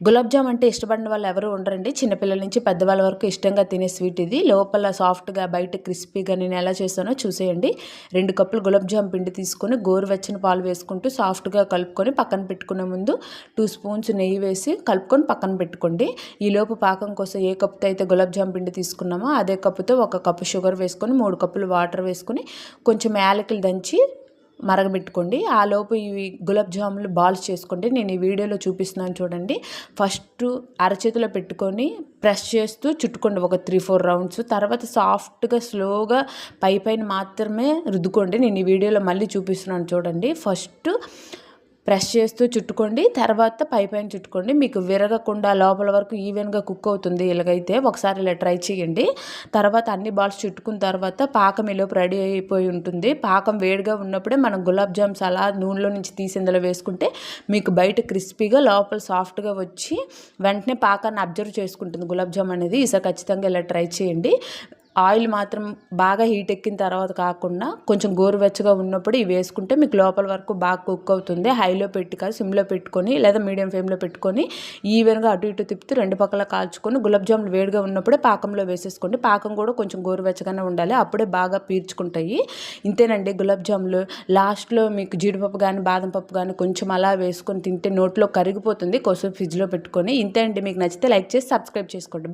గులాబ్ జామ్ అంటే ఇష్టపడిన వాళ్ళు ఎవరు ఉండరండి. చిన్నపిల్లల నుంచి పెద్దవాళ్ళ వరకు ఇష్టంగా తినే స్వీట్ ఇది. లోపల సాఫ్ట్గా బయట క్రిస్పీగా నేను ఎలా చేస్తానో చూసేయండి. 2 కప్పులు గులాబ్ జామ్ పిండి తీసుకొని గోరువెచ్చని పాలు వేసుకుంటూ సాఫ్ట్గా కలుపుకొని పక్కన పెట్టుకునే ముందు 2 స్పూన్స్ నెయ్యి వేసి కలుపుకొని పక్కన పెట్టుకోండి. ఈలోపు పాకం కోసం ఏ కప్పుతో అయితే గులాబ్ జామ్ పిండి తీసుకున్నామో అదే కప్పుతో 1 కప్పు షుగర్ వేసుకొని 3 కప్పులు వాటర్ వేసుకొని కొంచెం యాలకులు దంచి మరగబెట్టుకోండి. ఆ లోపు ఇవి గులాబ్ జాములు బాల్స్ చేసుకోండి. నేను ఈ వీడియోలో చూపిస్తున్నాను చూడండి. ఫస్ట్ అరచేతిలో పెట్టుకొని ప్రెస్ చేస్తూ చుట్టుకోండి ఒక 3-4 రౌండ్స్. తర్వాత సాఫ్ట్గా స్లోగా పైన మాత్రమే రుద్దుకోండి. నేను ఈ వీడియోలో మళ్ళీ చూపిస్తున్నాను చూడండి. ఫస్ట్ ప్రెస్ చేస్తూ చుట్టుకోండి, తర్వాత పైన చుట్టుకోండి. మీకు విరగకుండా లోపల వరకు ఈవెన్గా కుక్ అవుతుంది. ఇలాగైతే ఒకసారి ఇలా ట్రై చేయండి. తర్వాత అన్ని బాల్స్ చుట్టుకున్న తర్వాత పాకం ఈలోపు రెడీ అయిపోయి ఉంటుంది. పాకం వేడిగా ఉన్నప్పుడే మనం గులాబ్ జామ్స్ అలా నూనెలో నుంచి తీసి ఇందులో వేసుకుంటే మీకు బయట క్రిస్పీగా లోపల సాఫ్ట్గా వచ్చి వెంటనే పాకాన్ని అబ్జర్వ్ చేసుకుంటుంది గులాబ్ జామ్ అనేది. ఈసారి ఖచ్చితంగా ఇలా ట్రై చేయండి. ఆయిల్ మాత్రం బాగా హీట్ ఎక్కిన తర్వాత కాకుండా కొంచెం గోరువెచ్చగా ఉన్నప్పుడు ఇవి వేసుకుంటే మీకు లోపల వరకు బాగా కుక్ అవుతుంది. హైలో పెట్టి కాదు సిమ్లో పెట్టుకొని లేదా మీడియం ఫ్లేమ్లో పెట్టుకొని ఈవెన్గా అటు ఇటు తిప్పుతూ 2 పక్కల కాల్చుకొని గులాబ్ జాములు వేడిగా ఉన్నప్పుడే పాకంలో వేసేసుకోండి. పాకం కూడా కొంచెం గోరువెచ్చగానే ఉండాలి, అప్పుడే బాగా పీల్చుకుంటాయి. ఇంతేనండి గులాబ్ జాములు. లాస్ట్లో మీకు జీడిపప్పు కానీ బాదం పప్పు కానీ కొంచెం అలా వేసుకొని తింటే నోట్లో కరిగిపోతుంది. కొంచెం ఫ్రిడ్జ్లో పెట్టుకొని. ఇంతే అండి. మీకు నచ్చితే లైక్ చేసి సబ్స్క్రైబ్ చేసుకోండి.